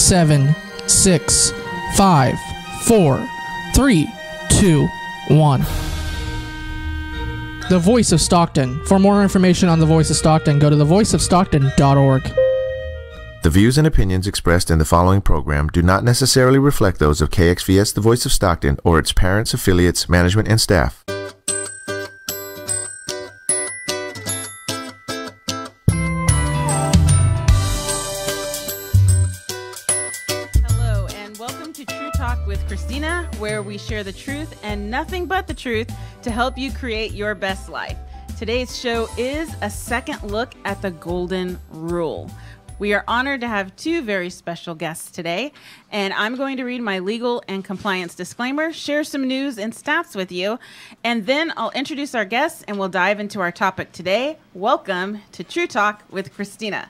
7, 6, 5, 4, 3, 2, 1. The Voice of Stockton. For more information on The Voice of Stockton, go to thevoiceofstockton.org. The views and opinions expressed in the following program do not necessarily reflect those of KXVS The Voice of Stockton or its parents, affiliates, management, and staff. Hello, and welcome to True Talk with Christina, where we share the truth and nothing but the truth to help you create your best life. Today's show is a second look at the Golden Rule. We are honored to have two very special guests today, and I'm going to read my legal and compliance disclaimer, share some news and stats with you, and then I'll introduce our guests and we'll dive into our topic today. Welcome to True Talk with Christina.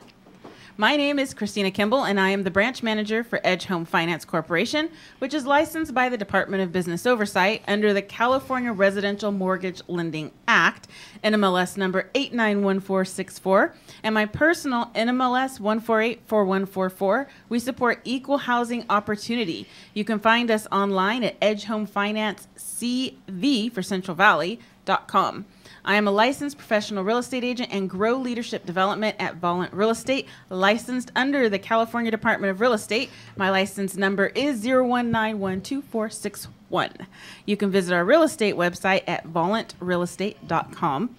My name is Christina Kimball, and I am the branch manager for Edge Home Finance Corporation, which is licensed by the Department of Business Oversight under the California Residential Mortgage Lending Act, NMLS number 891464, and my personal NMLS 1484144. We support equal housing opportunity. You can find us online at edgehomefinancecv for Central Valley.com. I am a licensed professional real estate agent and grow leadership development at Volent Real Estate, licensed under the California Department of Real Estate. My license number is 019124661. You can visit our real estate website at volentrealestate.com.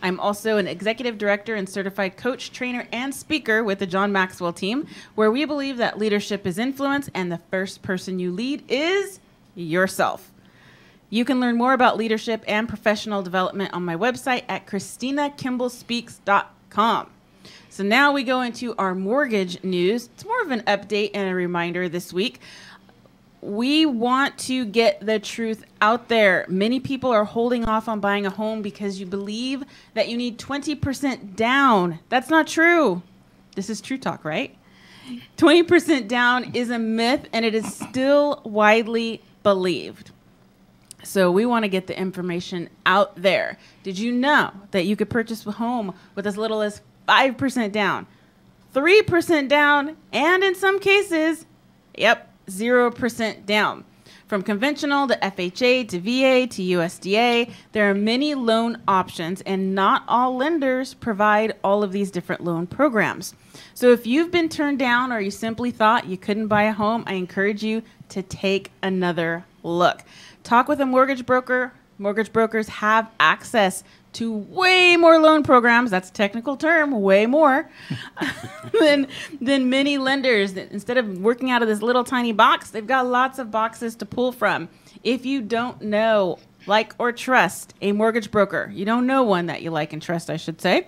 I'm also an executive director and certified coach, trainer, and speaker with the John Maxwell team, where we believe that leadership is influence and the first person you lead is yourself. You can learn more about leadership and professional development on my website at ChristinaKimballSpeaks.com. So now we go into our mortgage news. It's more of an update and a reminder this week. We want to get the truth out there. Many people are holding off on buying a home because you believe that you need 20% down. That's not true. This is True Talk, right? 20% down is a myth, and it is still widely believed. So we want to get the information out there. Did you know that you could purchase a home with as little as 5% down, 3% down, and in some cases, 0% down? From conventional to FHA to VA to USDA, there are many loan options, and not all lenders provide all of these different loan programs. So if you've been turned down or you simply thought you couldn't buy a home, I encourage you to take another look. Talk with a mortgage broker. Mortgage brokers have access to way more loan programs, that's a technical term, way more, than many lenders. Instead of working out of this little tiny box, they've got lots of boxes to pull from. If you don't know, like, or trust a mortgage broker, you don't know one that you like and trust, I should say,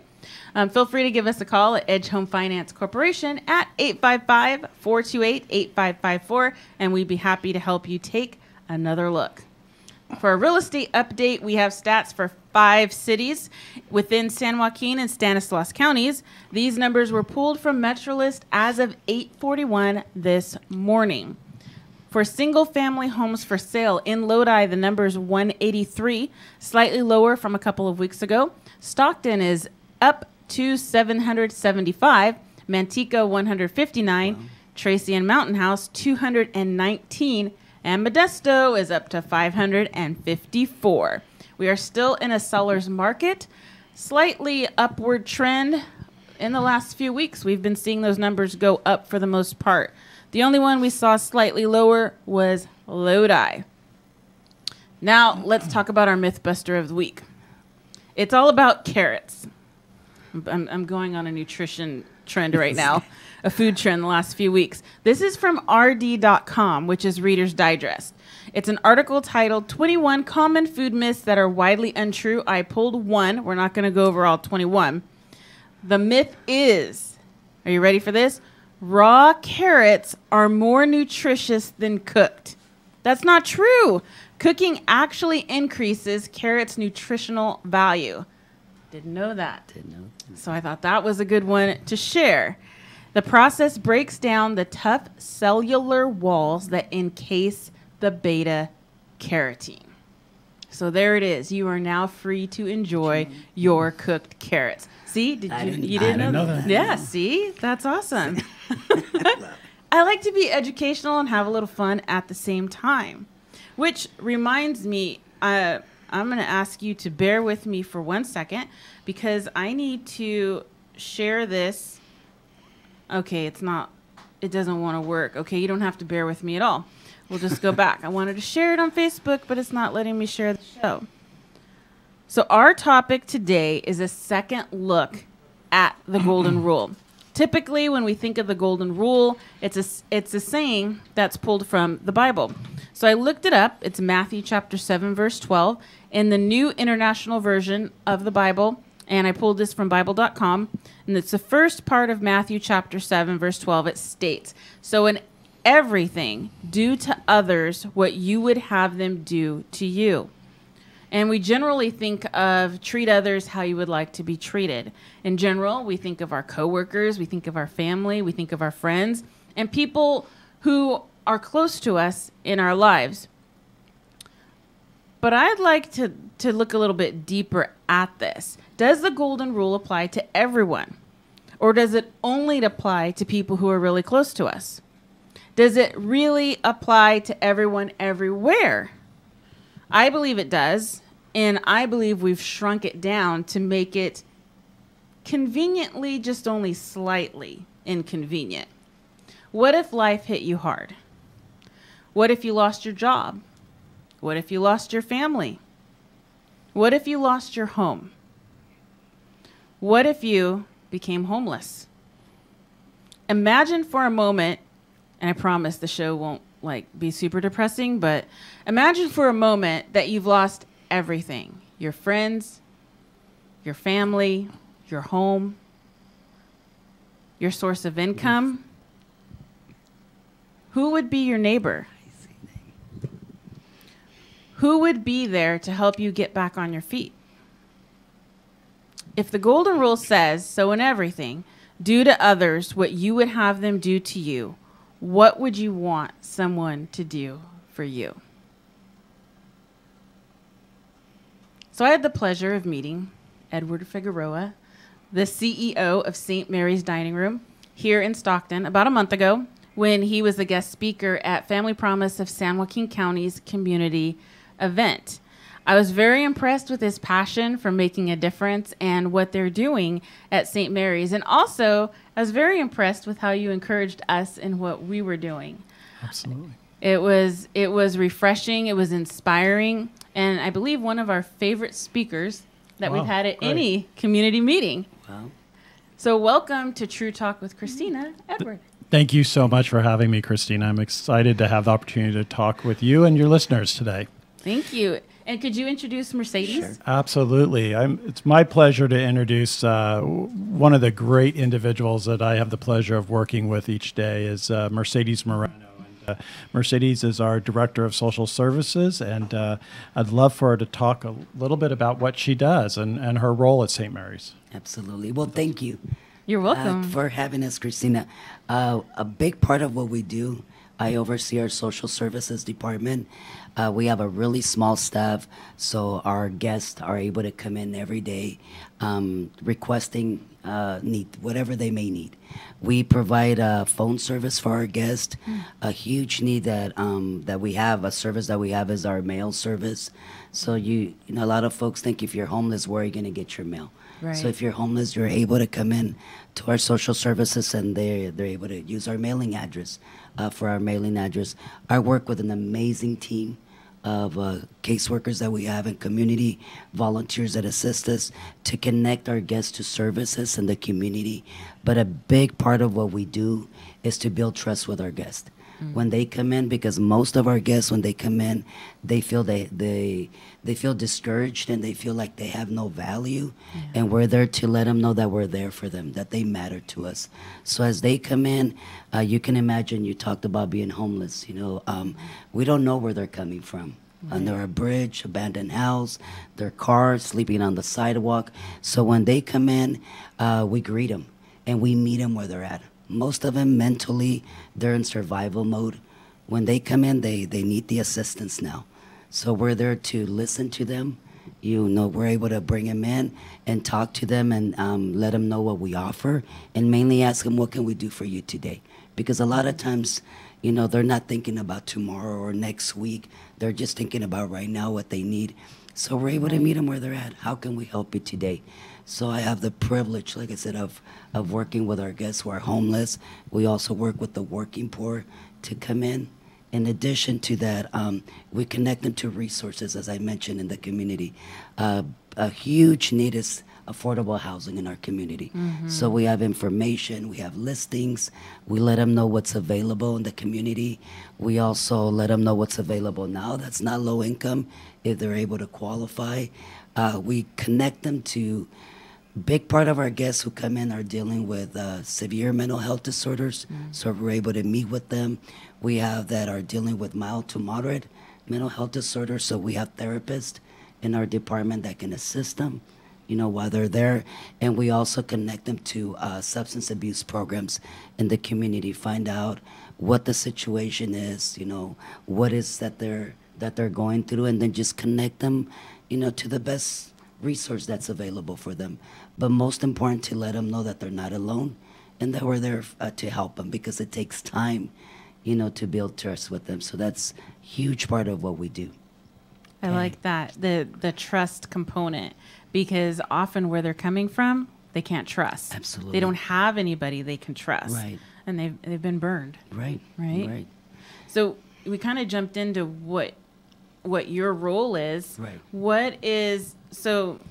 feel free to give us a call at Edge Home Finance Corporation at 855-428-8554, and we'd be happy to help you take another look. For a real estate update, we have stats for 5 cities within San Joaquin and Stanislaus counties. These numbers were pulled from MetroList as of 8:41 this morning. For single-family homes for sale in Lodi, the number is 183, slightly lower from a couple of weeks ago. Stockton is up to 775, Manteca 159, wow. Tracy and Mountain House 219, and Modesto is up to 554. We are still in a seller's market, slightly upward trend. In the last few weeks, we've been seeing those numbers go up for the most part. The only one we saw slightly lower was Lodi. Now, let's talk about our Mythbuster of the week. It's all about carrots. I'm going on a nutrition trend right now, a food trend the last few weeks. This is from RD.com, which is Reader's Digest. It's an article titled 21 Common Food Myths That Are Widely Untrue. I pulled one. We're not going to go over all 21. The myth is, are you ready for this? Raw carrots are more nutritious than cooked. That's not true. Cooking actually increases carrots' nutritional value. Didn't know that. Didn't know. So I thought that was a good one to share. The process breaks down the tough cellular walls that encase the beta carotene. So there it is. You are now free to enjoy your cooked carrots. See, you didn't know that? Yeah, see, that's awesome. I like to be educational and have a little fun at the same time. Which reminds me, I'm going to ask you to bear with me for 1 second because I need to share this. Okay, it doesn't want to work. Okay, you don't have to bear with me at all. We'll just go back. I wanted to share it on Facebook, but it's not letting me share the show. So our topic today is a second look at the golden rule. Typically, when we think of the golden rule, it's a saying that's pulled from the Bible. So I looked it up. It's Matthew chapter 7, verse 12, in the New International Version of the Bible. And I pulled this from Bible.com. And it's the first part of Matthew chapter 7, verse 12. It states, "So in everything, do to others what you would have them do to you." And we generally think of treat others how you would like to be treated. In general, we think of our coworkers, we think of our family, we think of our friends, and people who are close to us in our lives. But I'd like to look a little bit deeper at this. Does the golden rule apply to everyone? Or does it only apply to people who are really close to us? Does it really apply to everyone everywhere? I believe it does. And I believe we've shrunk it down to make it conveniently, just only slightly inconvenient. What if life hit you hard? What if you lost your job? What if you lost your family? What if you lost your home? What if you became homeless? Imagine for a moment, and I promise the show won't be super depressing, but imagine for a moment that you've lost everything. Your friends, your family, your home, your source of income. Who would be your neighbor? Who would be there to help you get back on your feet? If the golden rule says, so in everything, do to others what you would have them do to you, what would you want someone to do for you? So I had the pleasure of meeting Edward Figueroa, the CEO of St. Mary's Dining Room here in Stockton about a month ago when he was a guest speaker at Family Promise of San Joaquin County's community event. I was very impressed with his passion for making a difference and what they're doing at St. Mary's. And also, I was very impressed with how you encouraged us in what we were doing. Absolutely. It was refreshing. It was inspiring. And I believe one of our favorite speakers that we've had at any community meeting. Wow. So welcome to True Talk with Christina, Edward. Thank you so much for having me, Christina. I'm excited to have the opportunity to talk with you and your listeners today. Thank you. And could you introduce Mercedes? Sure. Absolutely. It's my pleasure to introduce one of the great individuals that I have the pleasure of working with each day is Mercedes Moreno. Mercedes is our Director of Social Services, and I'd love for her to talk a little bit about what she does and her role at St. Mary's. Absolutely. Well, thank you. You're welcome. For having us, Christina. A big part of what we do, I oversee our social services department. We have a really small staff, so our guests are able to come in every day requesting need whatever they may need. We provide a phone service for our guests. A huge need that we have, a service that we have is our mail service. So you know, a lot of folks think if you're homeless, where are you going to get your mail? Right. So if you're homeless, you're able to come in to our social services, and they're able to use our mailing address for our mailing address. I work with an amazing team of caseworkers that we have and community volunteers that assist us to connect our guests to services in the community. But a big part of what we do is to build trust with our guests. When they come in, because most of our guests, when they come in, they feel they feel discouraged and they feel like they have no value, and we're there to let them know that we're there for them, that they matter to us. So as they come in, you can imagine, you talked about being homeless. You know, we don't know where they're coming from. Under a bridge, abandoned house, their car, sleeping on the sidewalk. So when they come in, we greet them and we meet them where they're at. Most of them mentally, they're in survival mode. When they come in, they need the assistance now. So we're there to listen to them. You know, we're able to bring them in and talk to them and let them know what we offer, and mainly ask them, what can we do for you today? because a lot of times, you know, they're not thinking about tomorrow or next week. They're just thinking about right now what they need. So we're able to meet them where they're at. How can we help you today? So I have the privilege, like I said, of working with our guests who are homeless. We also work with the working poor to come in. In addition to that, we connect them to resources, as I mentioned, in the community. A huge need is affordable housing in our community. So we have information, we have listings, we let them know what's available in the community. We also let them know what's available now that's not low income if they're able to qualify. We connect them to, big part of our guests who come in are dealing with severe mental health disorders, so we're able to meet with them. We have that are dealing with mild to moderate mental health disorders, so we have therapists in our department that can assist them, you know, while they're there. And we also connect them to substance abuse programs in the community, find out what the situation is, you know, what is that they're going through, and then just connect them, you know, to the best resource that's available for them. But most important, to let them know that they're not alone and that we're there to help them, because it takes time, you know, to build trust with them. So that's a huge part of what we do. I like that, the trust component, because often where they're coming from, they can't trust. Absolutely. They don't have anybody they can trust. Right. And they've been burned. Right. Right. Right. So we kind of jumped into what your role is. Right. What is, so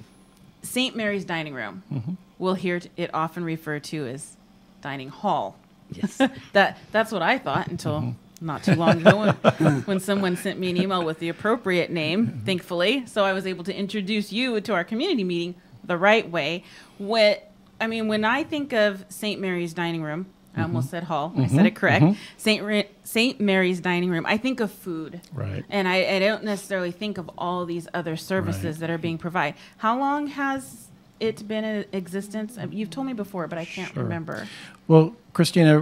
St. Mary's Dining Room, we'll hear it often referred to as dining hall. Yes. That's what I thought until not too long ago when someone sent me an email with the appropriate name, thankfully. So I was able to introduce you to our community meeting the right way. When I think of St. Mary's Dining Room, I almost said hall. I said it correct. St. Mary's Dining Room, I think of food. Right. And I don't necessarily think of all these other services that are being provided. How long has it been in existence? You've told me before, but I can't remember. Well, Christina,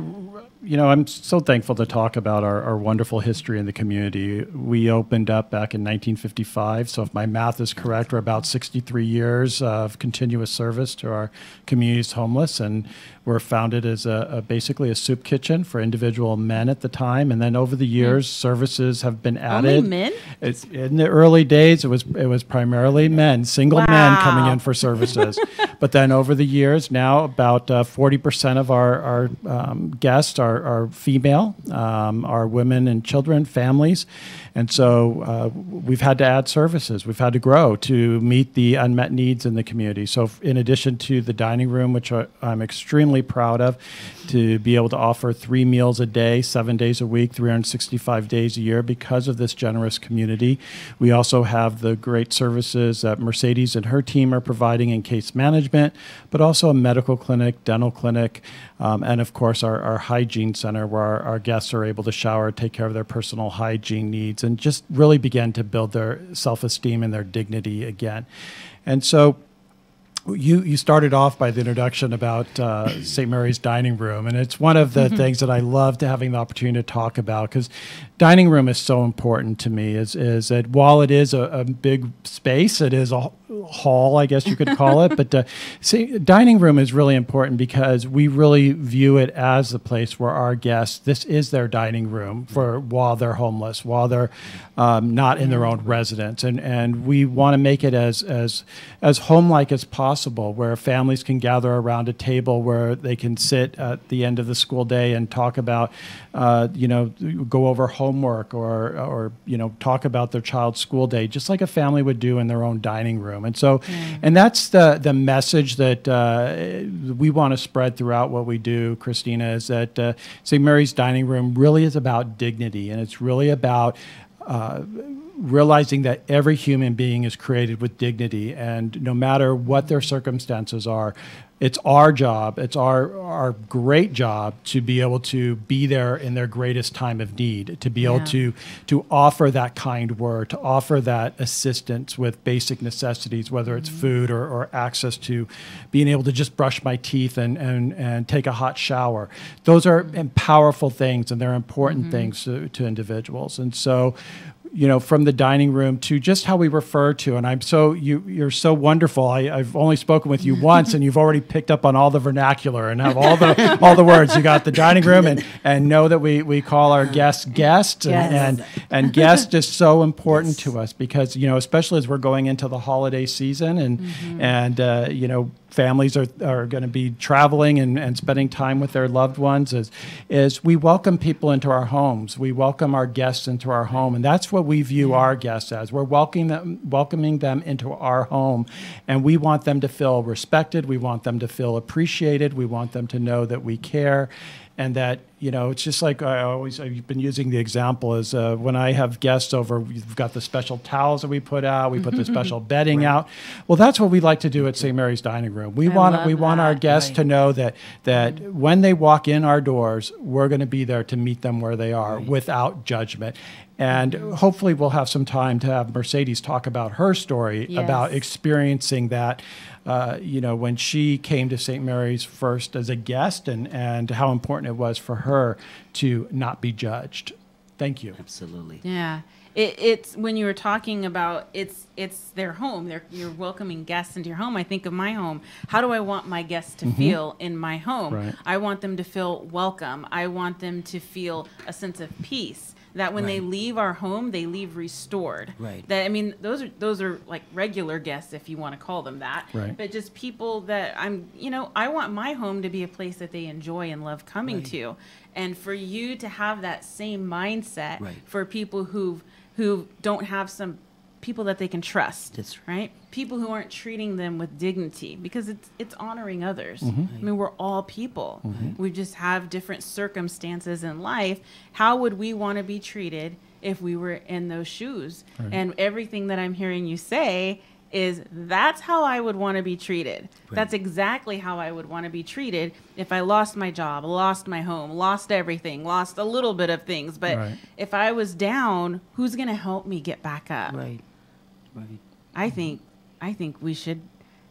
you know, I'm so thankful to talk about our wonderful history in the community. We opened up back in 1955, so if my math is correct, we're about 63 years of continuous service to our community's homeless, and we're founded as basically a soup kitchen for individual men at the time, and then over the years, services have been added. Only men? In the early days, it was primarily men, single men coming in for services, but then over the years, now about 40% of our guests are female, are women and children, families. And so we've had to add services. We've had to grow to meet the unmet needs in the community. So in addition to the dining room, which I'm extremely proud of, to be able to offer 3 meals a day, 7 days a week, 365 days a year because of this generous community. We also have the great services that Mercedes and her team are providing in case management, but also a medical clinic, dental clinic, and of course our hygiene center where our guests are able to shower, take care of their personal hygiene needs, and just really begin to build their self-esteem and their dignity again. And so you started off by the introduction about St. Mary's Dining Room, and it's one of the things that I love to having the opportunity to talk about, because dining room is so important to me, is that while it is a big space, it is a hall, I guess you could call it, but dining room is really important because we really view it as the place where our guests, this is their dining room for while they're homeless, while they're not in their own residence, and we want to make it as home-like as possible, where families can gather around a table where they can sit at the end of the school day and talk about, go over homework or talk about their child's school day, just like a family would do in their own dining room. And so, and that's the message that we want to spread throughout what we do, Christina, is that St. Mary's Dining Room really is about dignity, and it's really about realizing that every human being is created with dignity, and no matter what their circumstances are, it's our job, it's our great job to be able to be there in their greatest time of need, to be able to offer that kind word, to offer that assistance with basic necessities, whether it's food or access to being able to just brush my teeth and take a hot shower. Those are powerful things, and they're important things to individuals. And so from the dining room to just how we refer to. And you're so wonderful. I've only spoken with you once, and you've already picked up on all the vernacular and have all the words. You got the dining room, and know that we call our guests guest, Yes. and guest is so important to us because especially as we're going into the holiday season, and families are going to be traveling and spending time with their loved ones, is we welcome people into our homes. We welcome our guests into our home, and that's what we view our guests as. We're welcoming them into our home, and we want them to feel respected. We want them to feel appreciated. We want them to know that we care. And that, it's just like I've been using the example is when I have guests over, we've got the special towels that we put out, we put the special bedding out. Well, that's what we like to do at St. Mary's Dining Room. We want our guests to know that when they walk in our doors, we're going to be there to meet them where they are without judgment. And hopefully we'll have some time to have Mercedes talk about her story about experiencing that, when she came to St. Mary's first as a guest and how important it was for her to not be judged. Thank you. Absolutely. Yeah. It's when you were talking about it's their home. You're welcoming guests into your home. I think of my home. How do I want my guests to feel in my home? Right. I want them to feel welcome. I want them to feel a sense of peace. That when they leave our home, they leave restored. Right. That those are like regular guests, if you want to call them that. Right. But just people that I want my home to be a place that they enjoy and love coming to, and for you to have that same mindset for people who don't have some people that they can trust. That's right. People who aren't treating them with dignity, because it's honoring others. Mm-hmm. I mean, we're all people. Mm-hmm. We just have different circumstances in life. How would we want to be treated if we were in those shoes? Right. And everything that I'm hearing you say is that's how I would want to be treated. Right. That's exactly how I would want to be treated if I lost my job, lost my home, lost everything, lost a little bit of things. But if I was down, who's going to help me get back up? Right. Right. I think we should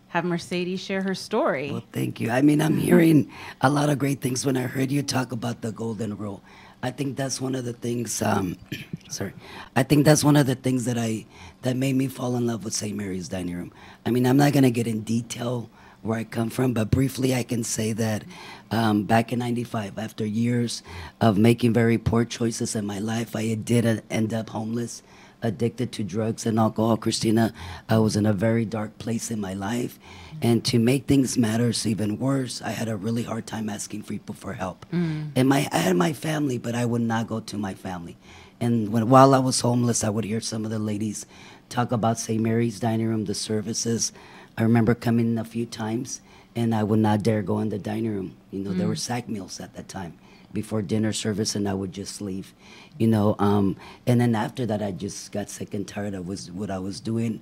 have Mercedes share her story. Well, thank you. I mean, I'm hearing a lot of great things when I heard you talk about the golden rule. I think that's one of the things. I think that's one of the things that made me fall in love with St. Mary's Dining Room. I mean, I'm not gonna get in detail where I come from, but briefly I can say that back in '95, after years of making very poor choices in my life, I did end up homeless, addicted to drugs and alcohol. Christina, I was in a very dark place in my life, and to make things matters even worse, I had a really hard time asking people for help. And I had my family, but I would not go to my family. And while I was homeless, I would hear some of the ladies talk about St. Mary's Dining Room, the services. I remember coming in a few times, and I would not dare go in the dining room. There were sack meals at that time before dinner service, and I would just leave, and then after that, I just got sick and tired of what I was doing,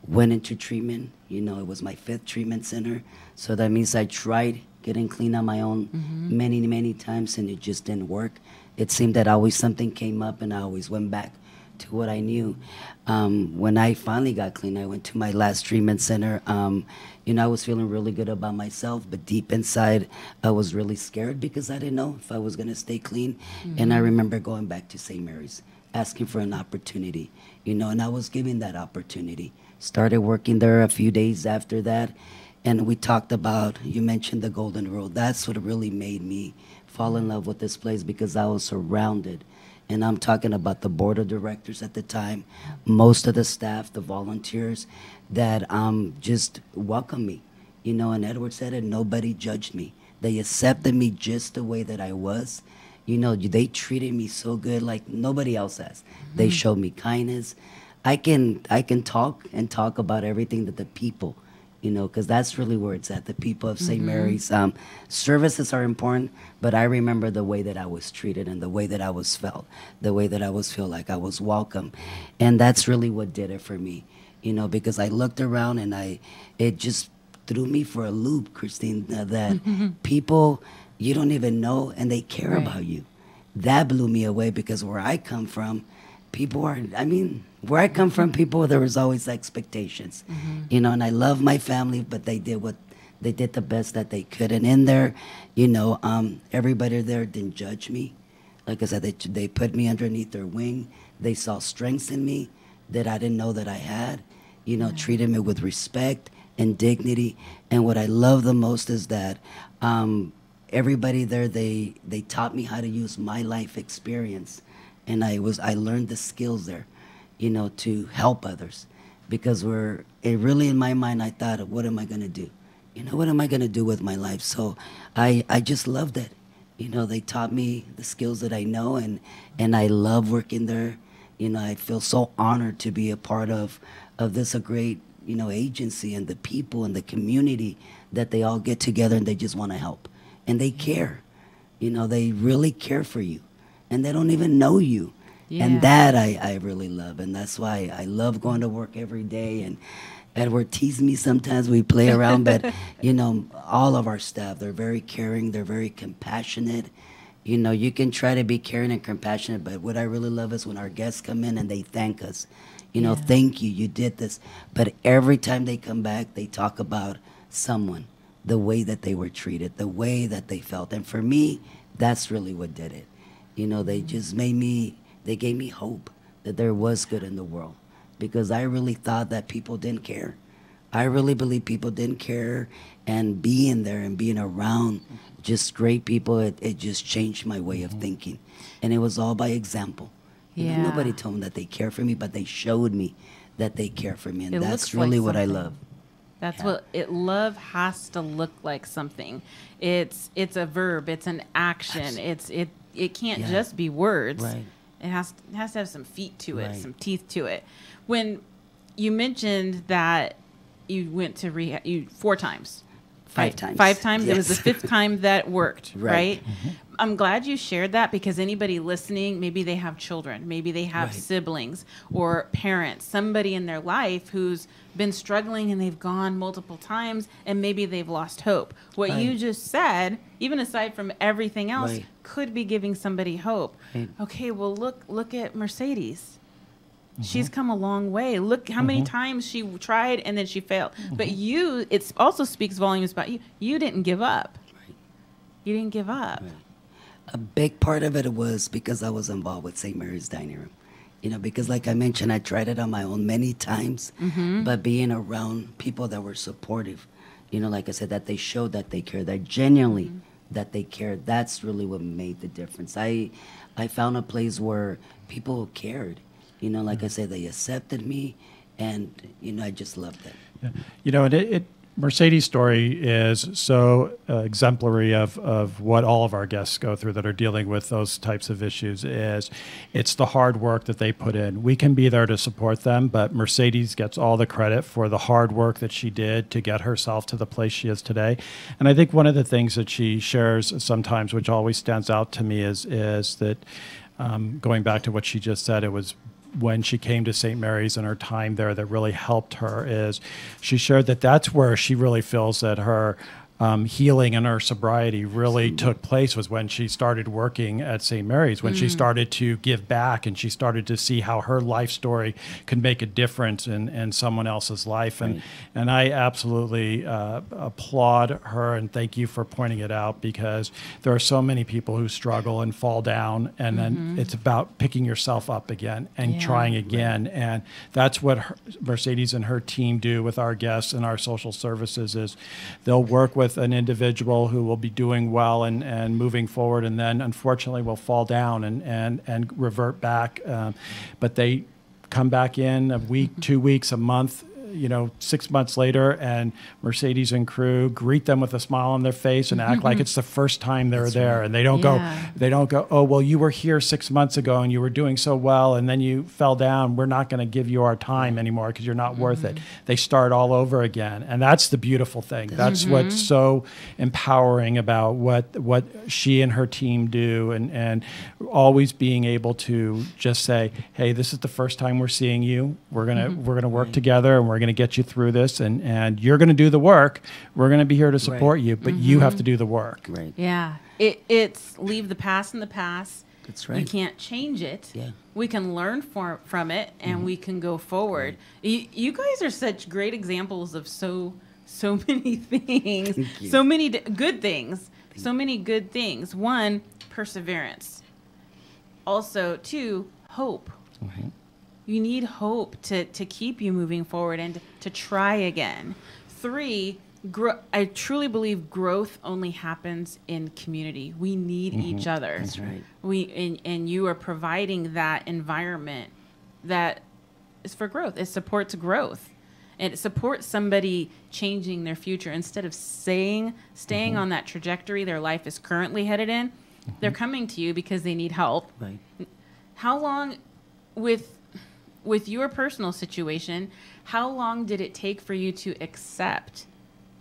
went into treatment. It was my 5th treatment center, so that means I tried getting clean on my own many times, and it just didn't work. It seemed that always something came up, and I always went back to what I knew. When I finally got clean, I went to my last treatment center. I was feeling really good about myself, but deep inside, I was really scared because I didn't know if I was going to stay clean. And I remember going back to St. Mary's, asking for an opportunity, and I was given that opportunity. Started working there a few days after that, and we talked about, you mentioned the golden rule. That's what really made me fall in love with this place, because I was surrounded. And I'm talking about the board of directors at the time, most of the staff, the volunteers that just welcomed me. And Edward said it, nobody judged me. They accepted me just the way that I was. They treated me so good, like nobody else has. They showed me kindness. I can talk about everything that the people, because that's really where it's at. The people of St. Mary's. Services are important, but I remember the way that I was treated and the way that I was felt, the way that I was feel like I was welcome. And that's really what did it for me, because I looked around and it just threw me for a loop, Christine, that people you don't even know and they care about you. That blew me away, because where I come from, where I come from, there was always expectations, and I love my family, but they did the best that they could. And in there, everybody there didn't judge me. Like I said, they put me underneath their wing. They saw strengths in me that I didn't know that I had. You know, treated me with respect and dignity. And what I love the most is that everybody there, they taught me how to use my life experience. And I learned the skills there, you know, to help others. Because it really in my mind, I thought, what am I going to do? You know, what am I going to do with my life? So I just loved it. You know, they taught me the skills that I know, and I love working there. You know, I feel so honored to be a part of this a great, you know, agency, and the people and the community that they all get together and they just want to help. And they care. You know, they really care for you. And they don't even know you. Yeah. And that I really love. And that's why I love going to work every day. And Edward teases me sometimes. We play around. But, you know, all of our staff, they're very caring. They're very compassionate. You know, you can try to be caring and compassionate, but what I really love is when our guests come in and they thank us. You know, thank you, you did this. But every time they come back, they talk about someone, the way that they were treated, the way that they felt. And for me, that's really what did it. You know, they just they gave me hope that there was good in the world, because I really thought that people didn't care. I really believe people didn't care, and being there and being around just great people, it just changed my way of thinking. And it was all by example. You know, nobody told me that they care for me, but they showed me that they care for me. And that's really what I love. That's what love has to look like something. It's a verb, it's an action. It can't just be words. Right. It has to have some feet to it, Right. some teeth to it. When you mentioned that you went to rehab 4 times. 5 times. 5 times. It was the Yes. 5th time that worked, right? Right. I'm glad you shared that, because anybody listening, maybe they have children, maybe they have Right. siblings or parents, somebody in their life who's been struggling and they've gone multiple times and maybe they've lost hope. What Right. you just said, even aside from everything else, Right. could be giving somebody hope. Right. Okay, well, look at Mercedes. She's come a long way. Look how many times she tried and then she failed. But it also speaks volumes about you. You didn't give up. Right. You didn't give up. Right. A big part of it was because I was involved with St. Mary's Dining Room. You know, because like I mentioned, I tried it on my own many times, but being around people that were supportive, you know, like I said, that they showed that they care, that genuinely that they care, that's really what made the difference. I found a place where people cared. You know, like I said, they accepted me, and, you know, I just loved it. Yeah. You know, Mercedes' story is so exemplary of what all of our guests go through that are dealing with those types of issues. It's the hard work that they put in. We can be there to support them, but Mercedes gets all the credit for the hard work that she did to get herself to the place she is today. And I think one of the things that she shares sometimes, which always stands out to me, is that going back to what she just said, it was when she came to St. Mary's and her time there that really helped her. Is she shared that that's where she really feels that her healing and her sobriety really took place, was when she started working at St. Mary's, when she started to give back and she started to see how her life story could make a difference in someone else's life. And I absolutely applaud her, and thank you for pointing it out, because there are so many people who struggle and fall down, and then it's about picking yourself up again and trying again. And that's what Mercedes and her team do with our guests and our social services. Is they'll work with an individual who will be doing well and moving forward, and then unfortunately will fall down and revert back. But they come back in a week, 2 weeks, a month, 6 months later, and Mercedes and crew greet them with a smile on their face and act like it's the first time they're there. And they don't go, oh, well, you were here 6 months ago and you were doing so well, and then you fell down. We're not going to give you our time anymore because you're not worth it. They start all over again. And that's the beautiful thing. That's what's so empowering about what she and her team do, and always being able to just say, hey, this is the first time we're seeing you. We're gonna work together, and we're going to get you through this, and you're going to do the work. We're going to be here to support you, but you have to do the work. Right. Yeah. It's leave the past in the past. That's right. You can't change it. Yeah. We can learn from it, and we can go forward. You guys are such great examples of so many things, so many good things, so many good things. One, perseverance. also, two, hope. You need hope to keep you moving forward and to try again. Three, I truly believe growth only happens in community. We need each other. That's right. And you are providing that environment that is for growth. It supports growth. And it supports somebody changing their future instead of staying on that trajectory their life is currently headed in. They're coming to you because they need help. Right. How long, with your personal situation, how long did it take for you to accept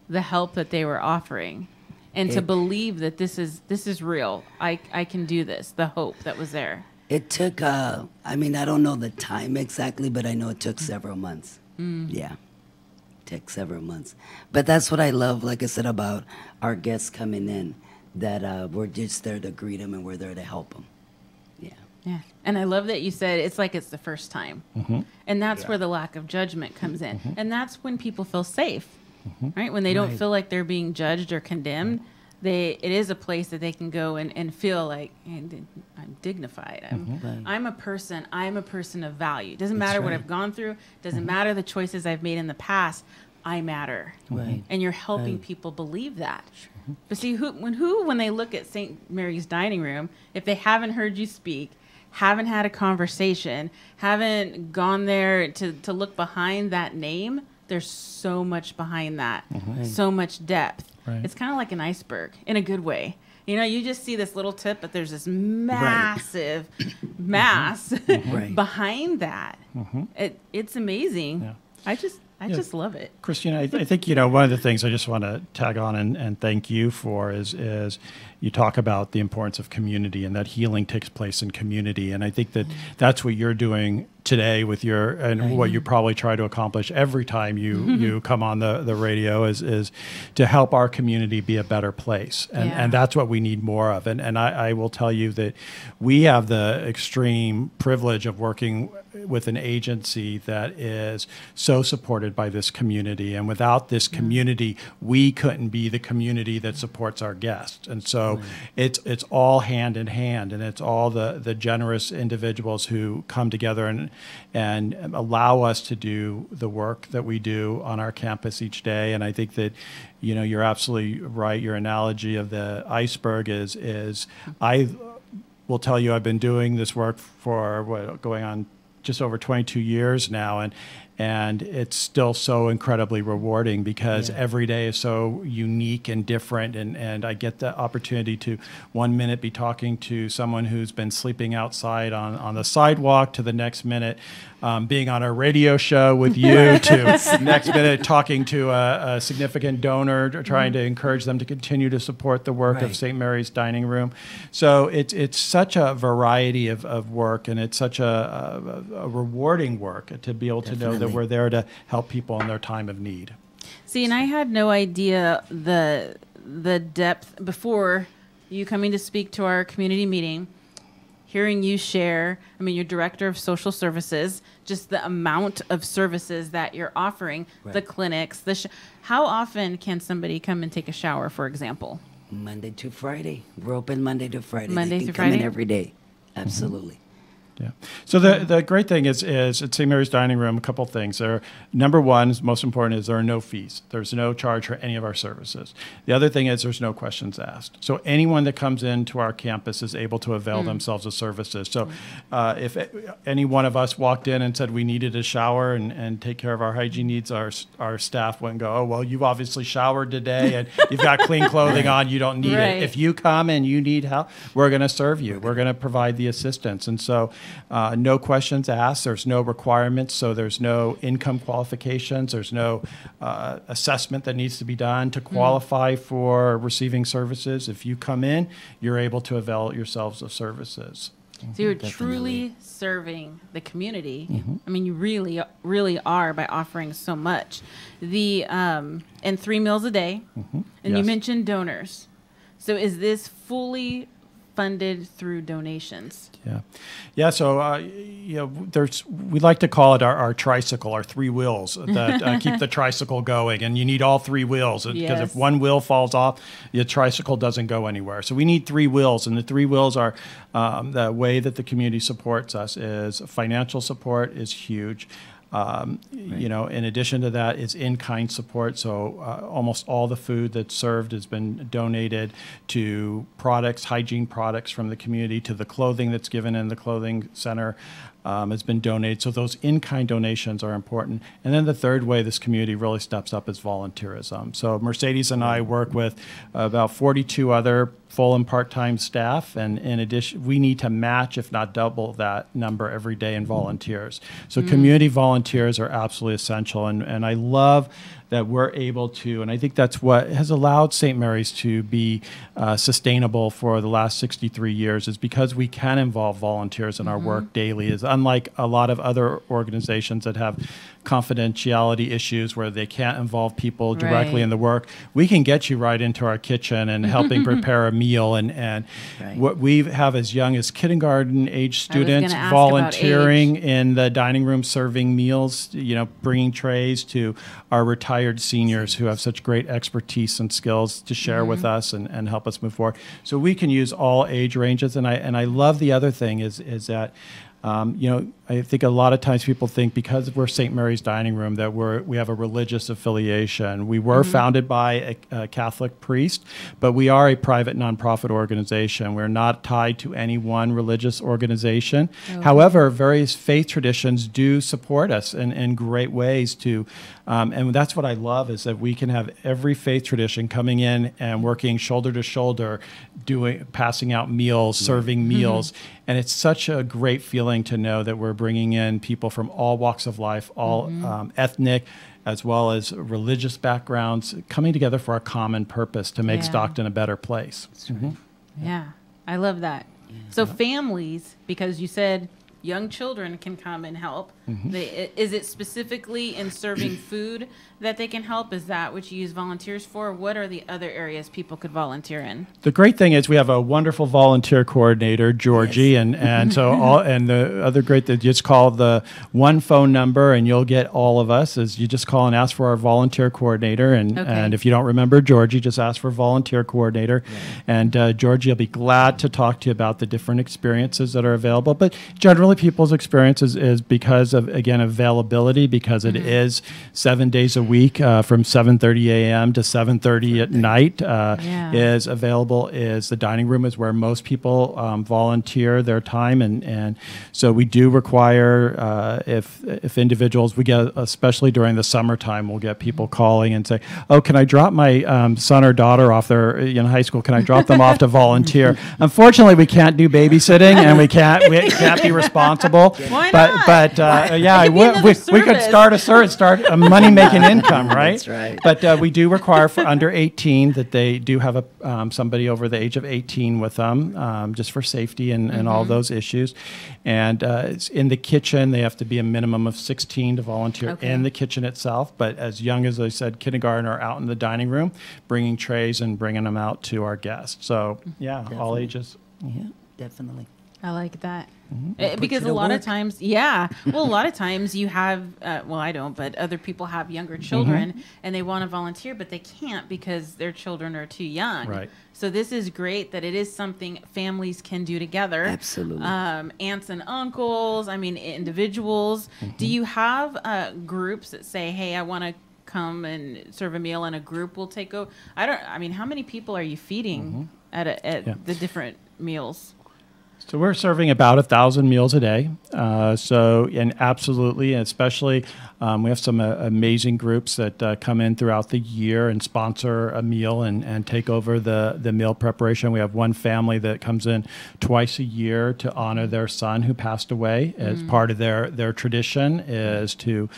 the help that they were offering and to believe that this is real? I can do this, the hope that was there. It took, I don't know the time exactly, but I know it took several months. Yeah, it took several months. But that's what I love, like I said, about our guests coming in, that we're just there to greet them and we're there to help them. Yeah. And I love that you said it's like it's the first time. And that's where the lack of judgment comes in. And that's when people feel safe, right? When they don't feel like they're being judged or condemned, it is a place that they can go and feel like, I'm dignified. I'm a person of value. Doesn't matter what I've gone through. Doesn't matter the choices I've made in the past. I matter. Right. And you're helping people believe that. But see, when they look at St. Mary's Dining Room, if they haven't heard you speak, haven't had a conversation, haven't gone there to look behind that name, there's so much behind that, so much depth. Right. It's kind of like an iceberg in a good way. You know, you just see this little tip, but there's this massive mass behind that. It's amazing. Yeah. I just love it. Christina, I think, one of the things I just want to tag on and thank you for is you talk about the importance of community and that healing takes place in community. And I think that that's what you're doing today with what you probably try to accomplish every time you come on the radio is to help our community be a better place. And that's what we need more of. And I will tell you that we have the extreme privilege of working with an agency that is so supported by this community. And without this community, we couldn't be the community that supports our guests. And so it's all hand in hand, and it's all the generous individuals who come together and allow us to do the work that we do on our campus each day. And I think that, you're absolutely right. Your analogy of the iceberg is I will tell you, I've been doing this work for going on just over 22 years now, and it's still so incredibly rewarding because every day is so unique and different, and I get the opportunity to 1 minute be talking to someone who's been sleeping outside on the sidewalk, to the next minute being on a radio show with you, to next minute talking to a significant donor, trying to encourage them to continue to support the work of St. Mary's Dining Room. So it's such a variety of work, and it's such a rewarding work to be able to know that we're there to help people in their time of need. See, and I had no idea the depth before you coming to speak to our community meeting, hearing you share. You're director of social services, just the amount of services that you're offering, the clinics, how often can somebody come and take a shower, for example? Monday to Friday. We're open Monday to Friday. Monday they through can come Friday? in every day. Absolutely. Yeah. So the great thing is at St. Mary's Dining Room, a couple things. Number one, most important, is there are no fees. There's no charge for any of our services. The other thing is there's no questions asked. So anyone that comes into our campus is able to avail themselves of services. So if any one of us walked in and said we needed a shower and take care of our hygiene needs, our staff wouldn't go, oh, well, you've obviously showered today and you've got clean clothing on. You don't need it. If you come and you need help, we're going to serve you. We're going to provide the assistance. And so no questions asked. There's no requirements, so there's no income qualifications. There's no assessment that needs to be done to qualify for receiving services. If you come in, you're able to avail yourselves of services. So you're truly serving the community. You really, really are by offering so much. And 3 meals a day. And you mentioned donors. So is this fully funded through donations? Yeah. So we like to call it our tricycle, our three wheels that keep the tricycle going, and you need all three wheels because if one wheel falls off, your tricycle doesn't go anywhere. So we need three wheels, and the three wheels are the way that the community supports us is financial support is huge. In addition to that is in-kind support. So almost all the food that's served has been donated to products, hygiene products from the community, to the clothing that's given in the clothing center has been donated. So those in-kind donations are important. And then the third way this community really steps up is volunteerism. So Mercedes and I work with about 42 other full and part-time staff, and in addition, we need to match, if not double, that number every day in volunteers. So community volunteers are absolutely essential, and I love that we're able to, and I think that's what has allowed St. Mary's to be sustainable for the last 63 years, is because we can involve volunteers in our work daily. Is unlike a lot of other organizations that have confidentiality issues where they can't involve people directly in the work. We can get you right into our kitchen and helping prepare a meal, and what we have as young as kindergarten age students volunteering in the dining room, serving meals, bringing trays to our retired seniors who have such great expertise and skills to share with us and help us move forward. So we can use all age ranges, and I love the other thing is that I think a lot of times people think because we're St. Mary's Dining Room that we have a religious affiliation. We were founded by a Catholic priest, but we are a private nonprofit organization. We're not tied to any one religious organization. However, various faith traditions do support us in great ways too. And that's what I love, is that we can have every faith tradition coming in and working shoulder to shoulder, passing out meals, serving meals. And it's such a great feeling to know that we're bringing in people from all walks of life, all ethnic, as well as religious backgrounds, coming together for a common purpose to make Stockton a better place. Yeah, I love that. So families, because you said young children can come and help. Is it specifically in serving food that they can help? Is that what you use volunteers for? What are the other areas people could volunteer in? The great thing is we have a wonderful volunteer coordinator, Georgie, and so the other great that you just call the one phone number and you'll get all of us. Is you just call and ask for our volunteer coordinator, and if you don't remember Georgie, just ask for volunteer coordinator, and Georgie will be glad to talk to you about the different experiences that are available. But generally, people's experiences is because of, again, availability, because it is 7 days a week from 7:30 a.m. to 7:30 at night is available. Is the dining room is where most people volunteer their time, and so we do require if individuals, we get, especially during the summertime, we'll get people calling and say, oh, can I drop my son or daughter off there in high school? Can I drop them off to volunteer? Unfortunately, we can't do babysitting, and we can't be responsible. Why not? But we could start a money-making income, right? That's right. But we do require for under 18 that they do have somebody over the age of 18 with them, just for safety and all those issues. And it's in the kitchen, they have to be a minimum of 16 to volunteer in the kitchen itself. But as young as I said, kindergarten, are out in the dining room, bringing trays and bringing them out to our guests. So all ages. Yeah, definitely. I like that. Because a lot of times, a lot of times you have, I don't, but other people have younger children and they want to volunteer, but they can't because their children are too young. Right. So this is great that it is something families can do together. Absolutely. Aunts and uncles, individuals. Do you have groups that say, hey, I want to come and serve a meal, and a group will take over? How many people are you feeding at the different meals? So we're serving about 1,000 meals a day. Absolutely, and especially we have some amazing groups that come in throughout the year and sponsor a meal and take over the meal preparation. We have one family that comes in twice a year to honor their son who passed away. As part of their tradition is to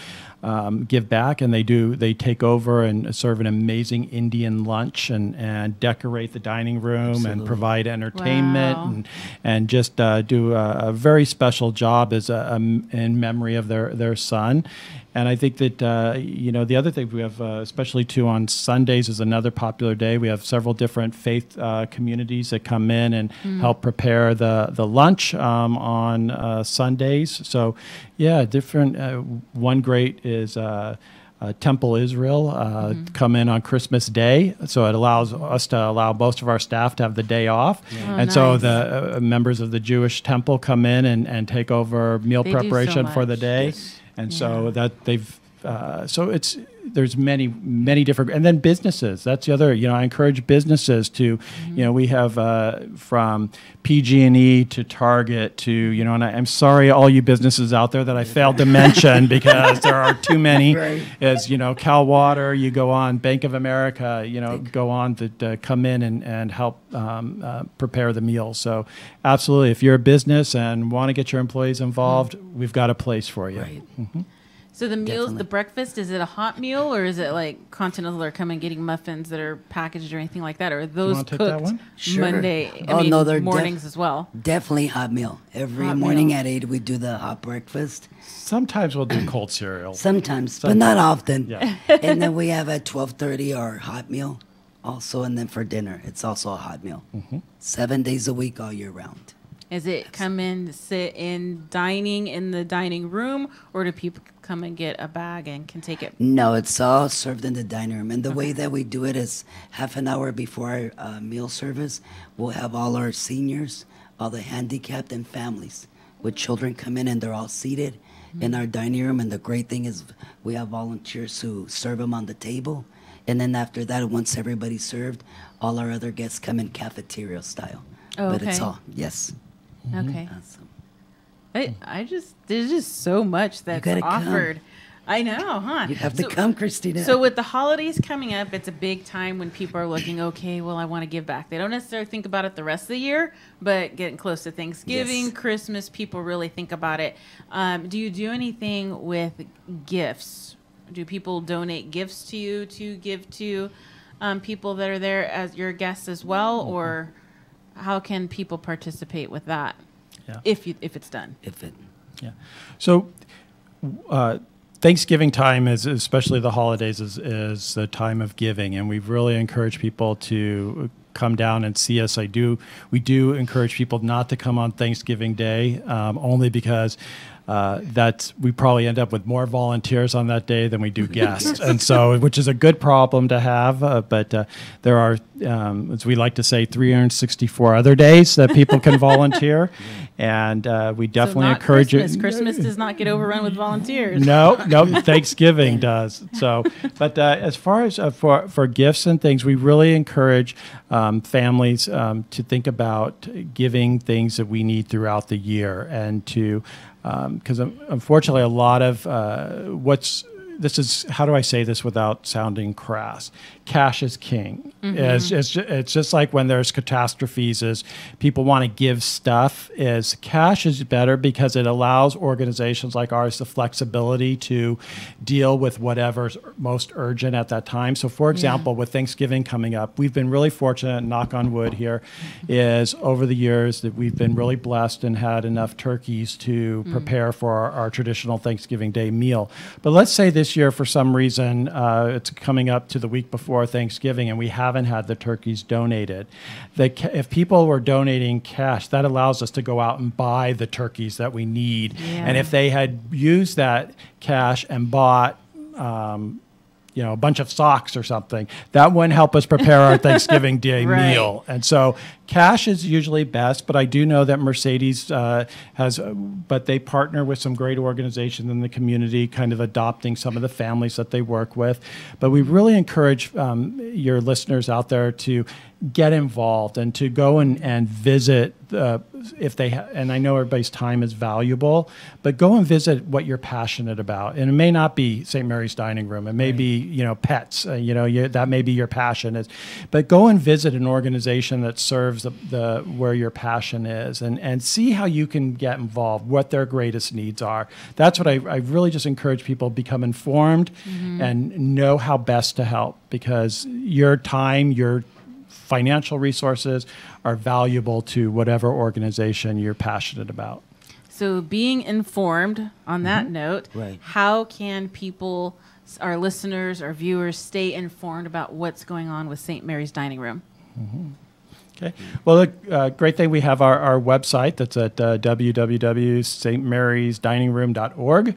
give back, and they take over and serve an amazing Indian lunch and decorate the dining room and provide entertainment and just do a very special job. job is in memory of their son. And I think that, the other thing we have, especially too on Sundays is another popular day. We have several different faith communities that come in and help prepare the lunch on Sundays. So, yeah, different. One great is Temple Israel come in on Christmas Day, so it allows us to allow most of our staff to have the day off, and so the members of the Jewish temple come in and take over meal preparation for the day, and so that they've there's many different, and then businesses. That's the other. I encourage businesses to, we have from PG&E to Target to, and I'm sorry all you businesses out there that I failed to mention because there are too many. Right. As Cal Water, you go on Bank of America, go on to come in and help prepare the meals. So absolutely, if you're a business and want to get your employees involved, we've got a place for you. Right. So the meals, Definitely. the breakfast, is it a hot meal or is it like Continental are coming getting muffins that are packaged or anything like that? Or are those wanna take that cooked one? Sure. Monday? No, they're mornings as well. Definitely hot meal. Every Hot morning meal. at 8, we do the hot breakfast. Sometimes we'll do cold cereal. Sometimes, but not often. Yeah. And then we have at 12:30 our hot meal also, and then for dinner, it's also a hot meal. 7 days a week, all year round. Is it come in, sit in dining in the dining room, or do people come and get a bag and can take it? No, it's all served in the dining room. And the way that we do it is half an hour before our meal service, we'll have all our seniors, all the handicapped and families with children come in and they're all seated in our dining room. And the great thing is we have volunteers who serve them on the table. And then after that, once everybody's served, all our other guests come in cafeteria style. Oh, But it's okay. all, yes. Okay. Awesome. There's just so much that's gotta come. offered. I know, huh? You have to come, Christina. So with the holidays coming up, it's a big time when people are looking, okay, well, I want to give back. They don't necessarily think about it the rest of the year, but getting close to Thanksgiving, Yes. Christmas, people really think about it. Do you do anything with gifts? Do people donate gifts to you to give to people that are there as your guests as well? Or how can people participate with that Yeah. if it's done? If it, Yeah. So Thanksgiving time is, especially the holidays, is the time of giving, and we really encourage people to come down and see us. We do encourage people not to come on Thanksgiving Day, only because we probably end up with more volunteers on that day than we do guests, and so which is a good problem to have. But there are, as we like to say, 364 other days that people can volunteer, and we definitely so not encourage Christmas. it. Christmas does not get overrun with volunteers. No, Thanksgiving does. So, but as far as for gifts and things, we really encourage families to think about giving things that we need throughout the year, and to because unfortunately a lot of how do I say this without sounding crass? Cash is king. It's just like when there's catastrophes, is people want to give stuff. Is cash is better because it allows organizations like ours the flexibility to deal with whatever's most urgent at that time. So, for example, with Thanksgiving coming up, we've been really fortunate. Knock on wood here, is over the years that we've been really blessed and had enough turkeys to prepare for our traditional Thanksgiving Day meal. But let's say this year, for some reason, it's coming up to the week before Thanksgiving and we haven't had the turkeys donated. If people were donating cash, that allows us to go out and buy the turkeys that we need. Yeah. And if they had used that cash and bought a bunch of socks or something, that wouldn't help us prepare our Thanksgiving Day Right. meal. And so cash is usually best, but I do know that Mercedes but they partner with some great organizations in the community, kind of adopting some of the families that they work with. But we really encourage your listeners out there to get involved and to go and visit if they and I know everybody's time is valuable, but go and visit what you're passionate about. And it may not be St. Mary's Dining Room. It may be pets. That may be your passion is, but go and visit an organization that serves the where your passion is, and see how you can get involved, what their greatest needs are. That's what I really just encourage people: become informed and know how best to help, because your time, your financial resources are valuable to whatever organization you're passionate about. So being informed on that note, Right. how can people, our listeners, our viewers, stay informed about what's going on with St. Mary's Dining Room? Okay. Well, the great thing, we have our website that's at www.stmarysdiningroom.org.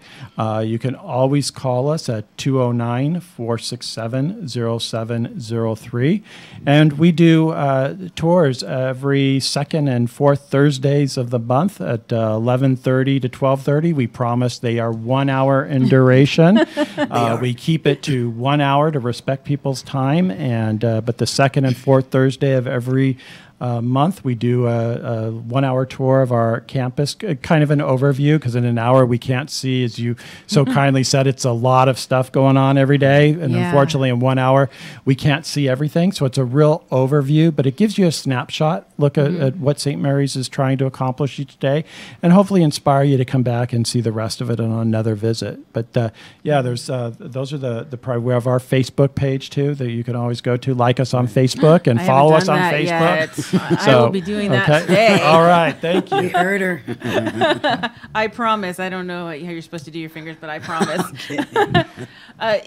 You can always call us at 209-467-0703. And we do tours every second and fourth Thursdays of the month at 11:30 to 12:30. We promise they are 1 hour in duration. We keep it to 1 hour to respect people's time. And but the second and fourth Thursday of every month, we do a 1 hour tour of our campus, kind of an overview, because in an hour we can't see, as you so kindly said, it's a lot of stuff going on every day. And unfortunately, in 1 hour, we can't see everything. So it's a real overview, but it gives you a snapshot look at what St. Mary's is trying to accomplish each day, and hopefully inspire you to come back and see the rest of it on another visit. But there's those are the we have our Facebook page too that you can always go to, like us on Facebook and follow us on Facebook. I will be doing that today. All right, thank you. We heard her. I promise. I don't know how you're supposed to do your fingers, but I promise.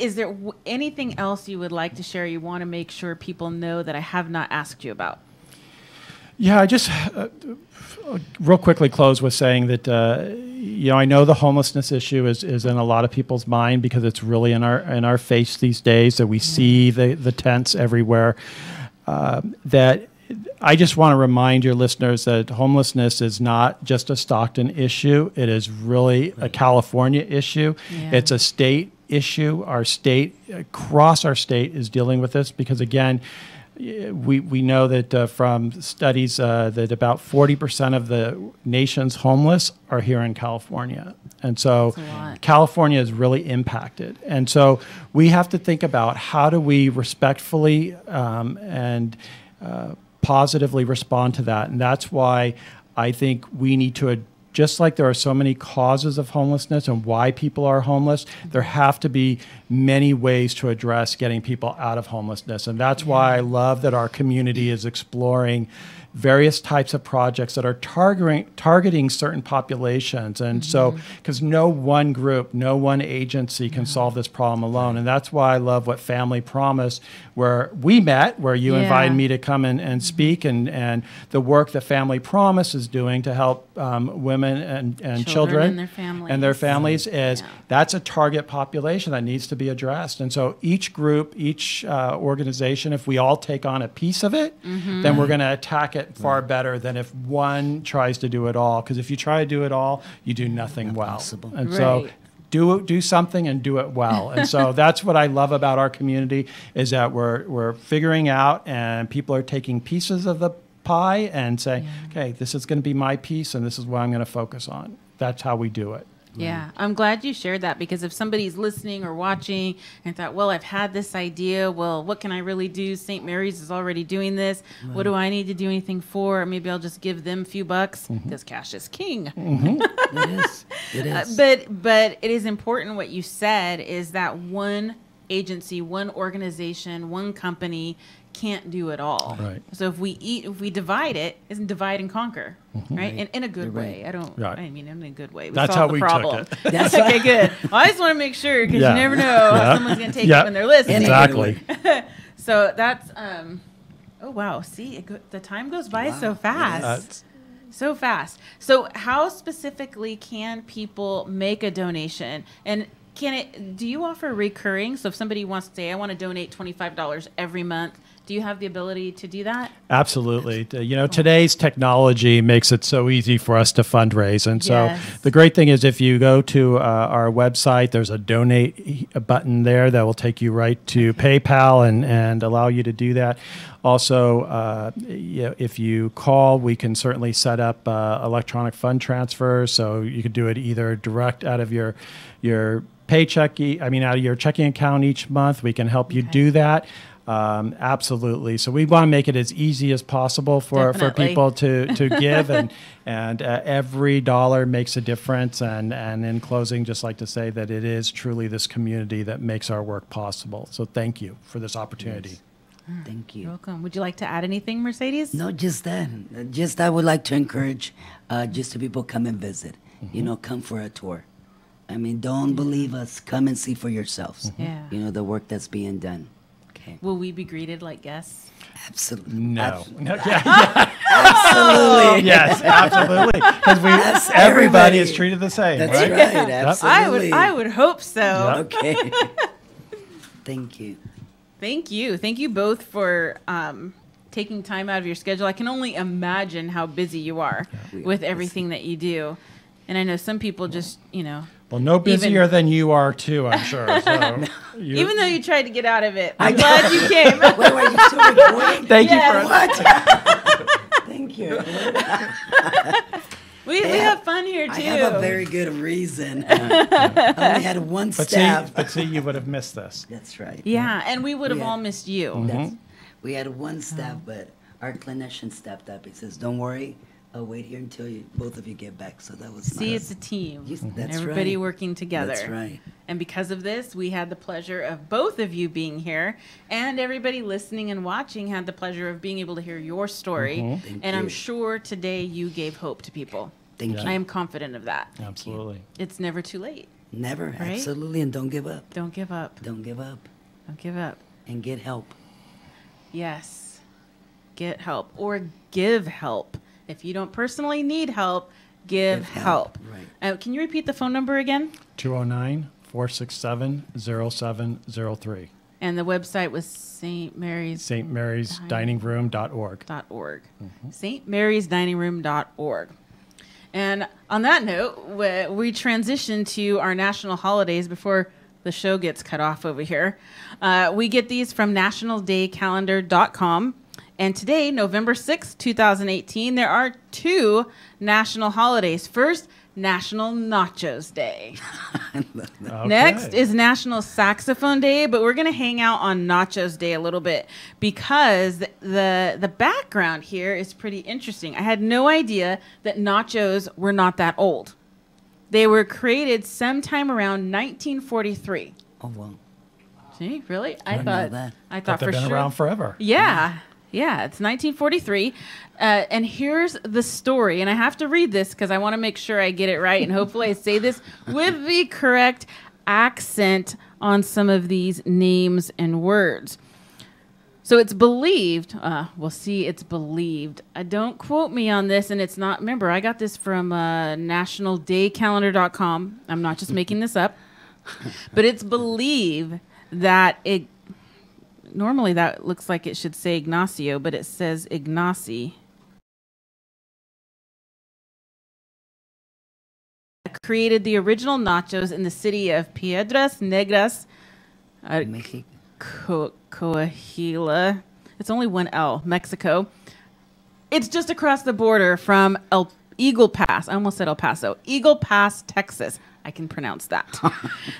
Is there anything else you would like to share, you want to make sure people know that I have not asked you about? Yeah, I just real quickly close with saying that I know the homelessness issue is in a lot of people's mind, because it's really in our face these days, that we see the tents everywhere. That I just want to remind your listeners that homelessness is not just a Stockton issue. It is really a California issue. Yeah. It's a state issue. Our state, across our state, is dealing with this, because, again, we know that from studies that about 40% of the nation's homeless are here in California. And so California is really impacted. And so we have to think about, how do we respectfully and positively respond to that. And that's why I think we need to, just like there are so many causes of homelessness and why people are homeless, there have to be many ways to address getting people out of homelessness. And that's why I love that our community is exploring various types of projects that are targeting certain populations. And so, because no one group, no one agency can solve this problem alone. And that's why I love what Family Promise, where we met, where you invited me to come and speak, and the work that Family Promise is doing to help women and children and their families is that's a target population that needs to be addressed. And so each group, each organization, if we all take on a piece of it, then we're going to attack it far better than if one tries to do it all. Because if you try to do it all, you do nothing well. And so do something and do it well. And so that's what I love about our community, is that we're figuring out, and people are taking pieces of the pie and saying, okay, this is going to be my piece, and this is what I'm going to focus on. That's how we do it. Yeah, I'm glad you shared that, because if somebody's listening or watching and thought, well, I've had this idea, well, what can I really do? St. Mary's is already doing this. What do I need to do anything for? Maybe I'll just give them a few bucks, because cash is king. It is. But it is important what you said, is that one agency, one organization, one company can't do it all. Right. So if we divide it, isn't divide and conquer, right? In a good way. I mean in a good way. That's how we problem. took it. That's okay, good. Well, I just want to make sure, because you never know how someone's going to take it when they're listening. Exactly. So that's oh wow, see, the time goes by so fast. So fast. So how specifically can people make a donation? And do you offer recurring? So if somebody wants to say, I want to donate $25 every month, do you have the ability to do that? Absolutely. Today's technology makes it so easy for us to fundraise. And so the great thing is, if you go to our website, there's a donate button there that will take you right to PayPal and allow you to do that. Also, if you call, we can certainly set up electronic fund transfer. So you could do it either direct out of your paycheck, out of your checking account each month. We can help you do that. Absolutely. So we want to make it as easy as possible for people to give, and every dollar makes a difference. And in closing, just like to say that it is truly this community that makes our work possible. So thank you for this opportunity. Yes. Thank you. You're welcome. Would you like to add anything, Mercedes? No, just that. I would like to encourage just so people come and visit. You know, come for a tour. I mean, don't believe us. Come and see for yourselves. Yeah. You know, the work that's being done. Okay. Will we be greeted like guests? Absolutely. No. No. Absolutely. Yes, absolutely. Because everybody everybody. is treated the same, That's right? right. Absolutely. I would hope so. Okay. Thank you. Thank you. Thank you both for taking time out of your schedule. I can only imagine how busy you are with everything that you do. And I know some people just, you know. Well, no busier than you are, too, I'm sure. So Even though you tried to get out of it, I'm glad you came. Wait, were you still recording? Thank you Yes. for What? Thank you. We have fun here, too. I have a very good reason. I only had one But staff. see, you would have missed this. That's right. Yeah, and we would have Yeah. all missed you. We had one staff, but our clinician stepped up. He says, "Don't worry, I'll wait here until both of you get back." So that was See, nice. it's a team. That's Everybody right. working together. That's right. And because of this, we had the pleasure of both of you being here, and everybody listening and watching had the pleasure of being able to hear your story. Thank And I'm you. sure today you gave hope to people. Thank you. I am confident of that. Absolutely. It's never too late. Never, Right? absolutely, and don't give up. Don't give up. Don't give up, Don't give up. and get help. Yes. Get help or give help. If you don't personally need help, give Give help. help, right. Can you repeat the phone number again? 209-467-0703. And the website was St. Mary's. stmarysdiningroom.org. .org. stmarysdiningroom.org. And on that note, we transition to our national holidays before the show gets cut off over here. We get these from nationaldaycalendar.com. And today, November 6th, 2018, there are two national holidays. First, National Nachos Day. Okay. Next is National Saxophone Day, but we're going to hang out on Nachos Day a little bit because the background here is pretty interesting. I had no idea that nachos were not that old. They were created sometime around 1943. Oh well, See, really? I didn't know that. I But thought they've for been sure. around forever. Yeah. Yeah, it's 1943. And here's the story. And I have to read this because I want to make sure I get it right. And hopefully I say this with the correct accent on some of these names and words. So it's believed, it's believed. Don't quote me on this, and it's not, remember, I got this from nationaldaycalendar.com. I'm not just making this up. But it's believed that normally that looks like it should say Ignacio, but it says Ignacy. Created the original nachos in the city of Piedras Negras, Mexico. Coahuila. It's only one L, Mexico. It's just across the border from Eagle Pass. I almost said El Paso. Eagle Pass, Texas. I can pronounce that.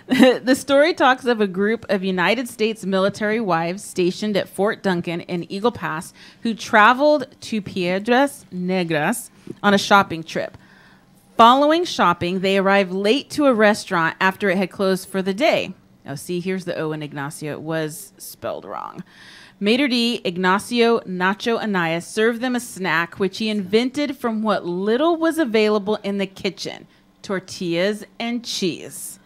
The story talks of a group of United States military wives stationed at Fort Duncan in Eagle Pass who traveled to Piedras Negras on a shopping trip. Following shopping, they arrived late to a restaurant after it had closed for the day. Oh, see, here's the O in Ignacio. It was spelled wrong. Maitre d' Ignacio Nacho Anaya served them a snack which he invented from what little was available in the kitchen. Tortillas and cheese.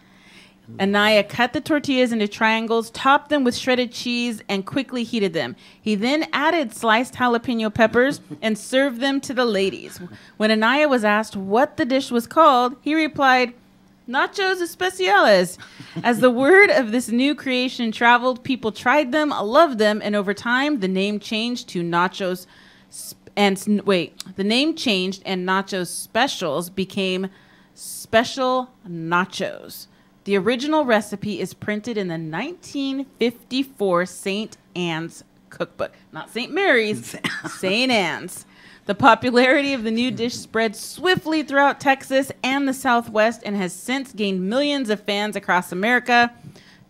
Anaya cut the tortillas into triangles, topped them with shredded cheese, and quickly heated them. He then added sliced jalapeno peppers and served them to the ladies. When Anaya was asked what the dish was called, he replied, Nachos Especiales. As the word of this new creation traveled, people tried them, loved them, and over time, the name changed to Nachos. The name changed, and Nachos Specials became Special Nachos. The original recipe is printed in the 1954 St. Anne's cookbook. Not St. Mary's, St. Anne's. The popularity of the new dish spread swiftly throughout Texas and the Southwest and has since gained millions of fans across America.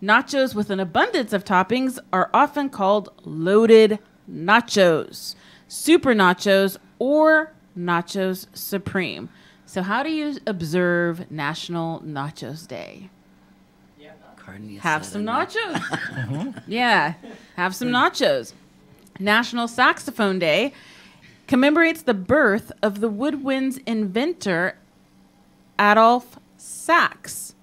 Nachos with an abundance of toppings are often called loaded nachos, super nachos, or nachos supreme. So how do you observe National Nachos Day? Have some nachos. Yeah, have some nachos. National Saxophone Day. commemorates the birth of the woodwind's inventor, Adolph Sax.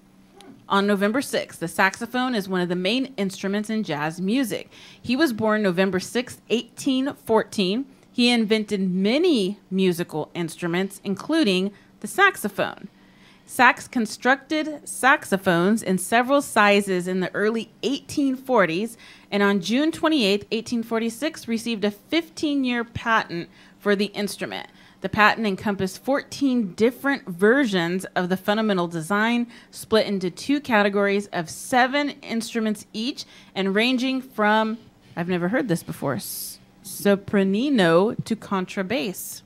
On November 6th, the saxophone is one of the main instruments in jazz music. He was born November 6, 1814. He invented many musical instruments, including the saxophone. Sax constructed saxophones in several sizes in the early 1840s, and on June 28, 1846, received a 15-year patent for the instrument. The patent encompassed 14 different versions of the fundamental design, split into two categories of 7 instruments each, and ranging from, I've never heard this before, sopranino to contrabass.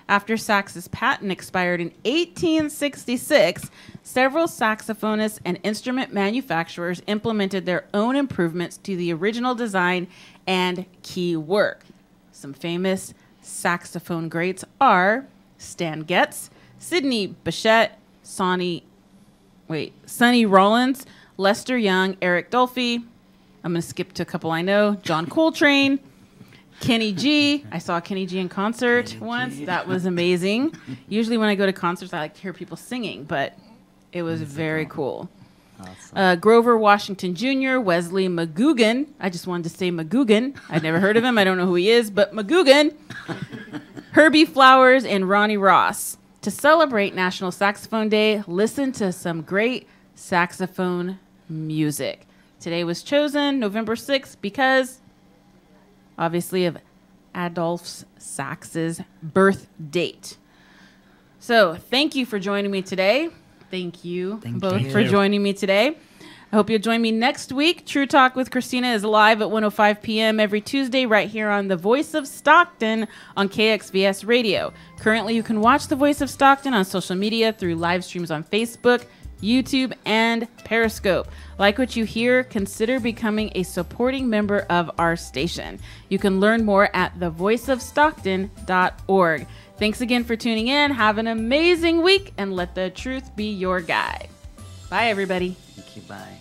After Sax's patent expired in 1866, several saxophonists and instrument manufacturers implemented their own improvements to the original design and key work. Some famous saxophone greats are Stan Getz, Sidney Bechet, Sonny Rollins, Lester Young, Eric Dolphy. I'm going to skip to a couple I know. John Coltrane, Kenny G. I saw Kenny G in concert once. That was amazing. Usually when I go to concerts, I like to hear people singing, but it was very cool. Awesome. Grover Washington Jr., Wesley McGugan. I just wanted to say McGugan. I'd never heard of him. I don't know who he is, but McGugan. Herbie Flowers and Ronnie Ross. To celebrate National Saxophone Day, listen to some great saxophone music. Today was chosen November 6th because, obviously, of Adolph Sax's birth date. So thank you for joining me today. Thank you both for joining me today. I hope you'll join me next week. True Talk with Christina is live at 1:05 p.m. every Tuesday right here on The Voice of Stockton on KXVS Radio. Currently, you can watch The Voice of Stockton on social media through live streams on Facebook, YouTube, and Periscope. Like what you hear, consider becoming a supporting member of our station. You can learn more at thevoiceofstockton.org. Thanks again for tuning in. Have an amazing week, and let the truth be your guide. Bye, everybody. Thank you. Bye.